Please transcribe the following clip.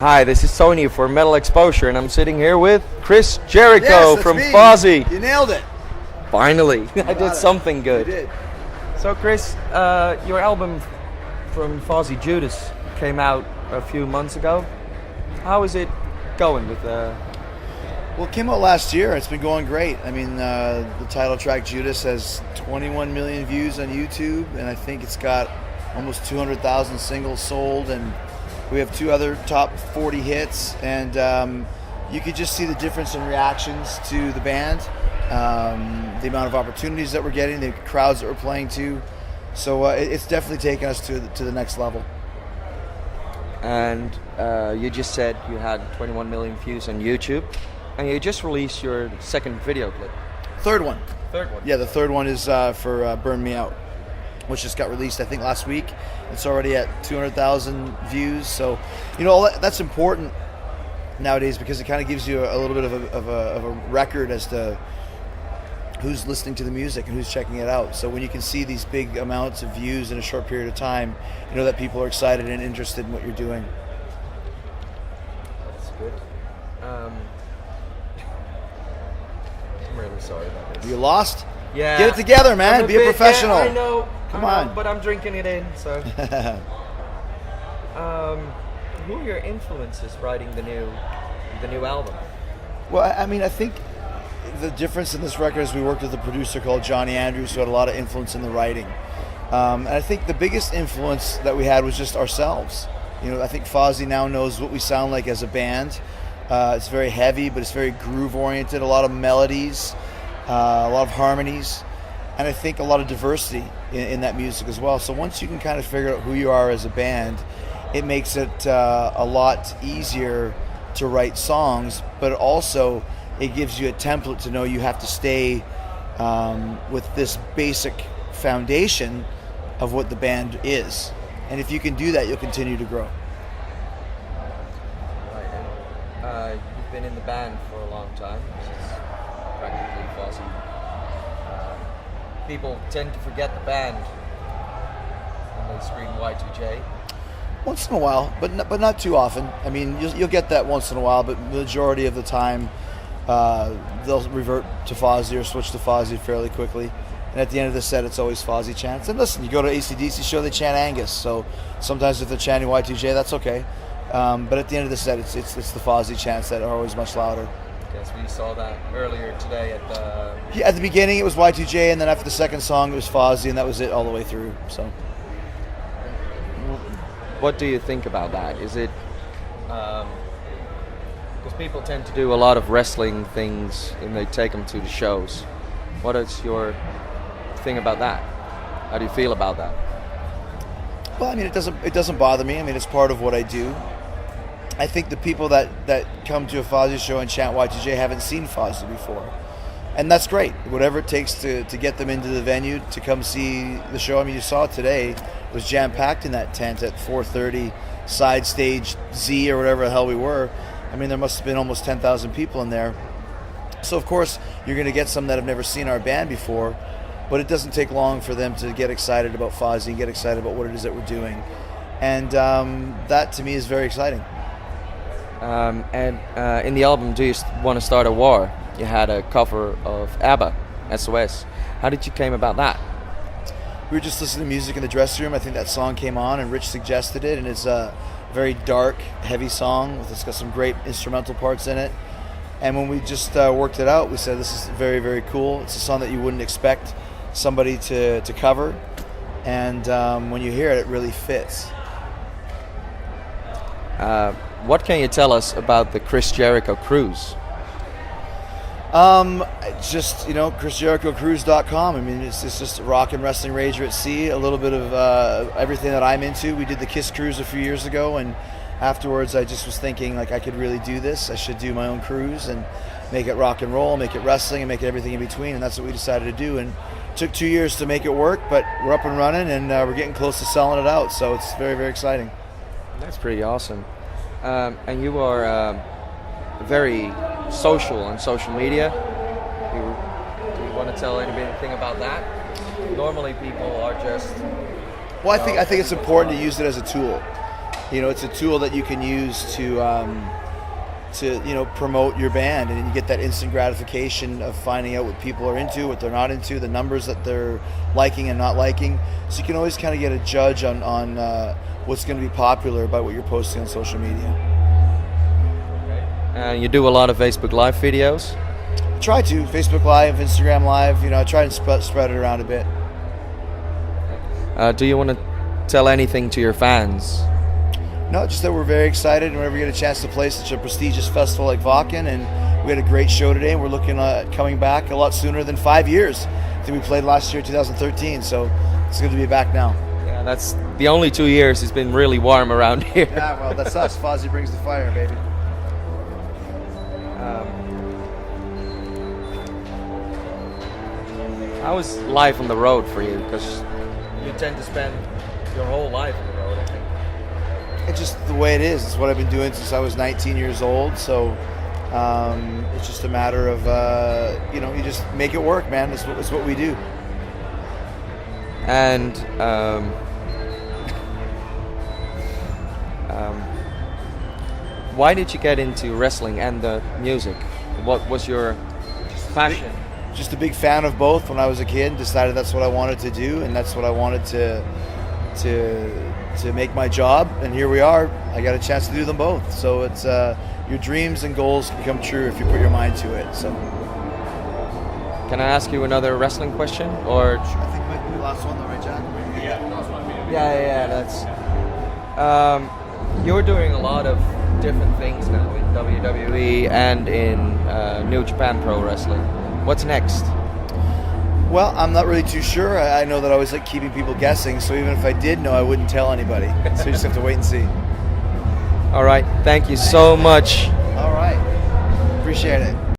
Hi, this is Tony for Metal Exposure, and I'm sitting here with Chris Jericho Yes, from me. Fozzy. You nailed it. Finally, I did something good. You did. So, Chris, your album from Fozzy, Judas, came out a few months ago. How is it going with Well, it came out last year. It's been going great. I mean, the title track Judas has 21 million views on YouTube, and I think it's got almost 200,000 singles sold, and we have 2 other top 40 hits, and you could just see the difference in reactions to the band, the amount of opportunities that we're getting, the crowds that we're playing to. So it's definitely taken us to the next level. And you just said you had 21 million views on YouTube, and you just released your second video clip. Third one. Third one. Yeah, the third one is for Burn Me Out, which just got released, I think, last week. It's already at 200,000 views. So, you know, that's important nowadays because it kind of gives you a little bit of a record as to who's listening to the music and who's checking it out. So when you can see these big amounts of views in a short period of time, you know that people are excited and interested in what you're doing. That's good. I'm really sorry about this. You lost? Yeah. Get it together, man. Be a professional. Yeah, I know. Come I know, on. but I'm drinking it in. So, who are your influences writing the new album? Well, I mean, I think the difference in this record is we worked with a producer called Johnny Andrews who had a lot of influence in the writing. And I think the biggest influence that we had was just ourselves. You know, I think Fozzy now knows what we sound like as a band. It's very heavy, but it's very groove-oriented, a lot of melodies, a lot of harmonies, and I think a lot of diversity in that music as well. So once you can kind of figure out who you are as a band, it makes it a lot easier to write songs, but also it gives you a template to know you have to stay with this basic foundation of what the band is. And if you can do that, you'll continue to grow. Right. You've been in the band for a long time. This is practically Fozzy. People tend to forget the band when they scream Y2J. Once in a while, but not too often. I mean, you'll get that once in a while, but the majority of the time, they'll revert to Fozzy or switch to Fozzy fairly quickly. And at the end of the set, it's always Fozzy chants. And listen, you go to AC/DC show, they chant Angus. So sometimes if they're chanting Y2J, that's okay. But at the end of the set, it's the Fozzy chants that are always much louder. Yes, we saw that earlier today at the... Yeah, at the beginning, it was Y2J, and then after the second song, it was Fozzy, and that was it all the way through. So, what do you think about that? Is it... because people tend to do a lot of wrestling things and they take them to the shows. What is your thing about that? How do you feel about that? well, I mean, it doesn't bother me. I mean, it's part of what I do. I think the people that come to a Fozzy show and chant Y2J haven't seen Fozzy before. And that's great. Whatever it takes to get them into the venue to come see the show. I mean, you saw it today. It was jam-packed in that tent at 4:30, side stage Z or whatever the hell we were. I mean, there must have been almost 10,000 people in there. So, of course, you're going to get some that have never seen our band before, but it doesn't take long for them to get excited about Fozzy and get excited about what it is that we're doing. And that, to me, is very exciting. In the album, Do You Want to Start a War? You had a cover of ABBA, SOS. How did you came about that? We were just listening to music in the dressing room. I think that song came on and Rich suggested it, and it's a very dark, heavy song. It's got some great instrumental parts in it. And when we just worked it out, we said this is very, very cool. It's a song that you wouldn't expect somebody to cover. And when you hear it, it really fits. What can you tell us about the Chris Jericho cruise? Just, ChrisJerichoCruise.com. I mean, it's just rock and wrestling rager at sea, a little bit of everything that I'm into. We did the Kiss cruise a few years ago, and afterwards I just was thinking, like, I could really do this. I should do my own cruise and make it rock and roll, make it wrestling, and make it everything in between, and that's what we decided to do. And it took 2 years to make it work, but we're up and running, and we're getting close to selling it out, so it's very, very exciting. That's pretty awesome. And you are very social on social media. Do you want to tell anything about that? Normally people are just... Well, I think it's important to use it as a tool. it's a tool that you can use to promote your band, and you get that instant gratification of finding out what people are into, what they're not into, the numbers that they're liking and not liking. So you can always kind of get a judge on what's going to be popular by what you're posting on social media. And you do a lot of Facebook Live videos? Try to. Facebook Live, Instagram Live, I try and spread it around a bit. Do you want to tell anything to your fans? No, just that we're very excited whenever we get a chance to play such a prestigious festival like Wacken, and we had a great show today, and we're looking at coming back a lot sooner than 5 years. I think we played last year, 2013, so it's good to be back now. Yeah, that's the only 2 years it's been really warm around here. Yeah, well, that's us. Fozzy brings the fire, baby. How is life on the road for you? Because you tend to spend your whole life on the road, I think. It's just the way it is. It's what I've been doing since I was 19 years old. So it's just a matter of, you just make it work, man. It's what we do. And why did you get into wrestling and the music? What was your passion? Just a big fan of both. When I was a kid, decided that's what I wanted to do, and that's what I wanted to make my job. And here we are. I got a chance to do them both. So it's your dreams and goals can come true if you put your mind to it. So, can I ask you another wrestling question, or? I think it might be the last one, though, right, Jack? Yeah. That's. You're doing a lot of different things now in WWE and in New Japan Pro Wrestling. What's next? Well, I'm not really too sure. I know that I always like keeping people guessing, so even if I did know, I wouldn't tell anybody. So you just have to wait and see. All right. Thank you so much. All right. Appreciate it.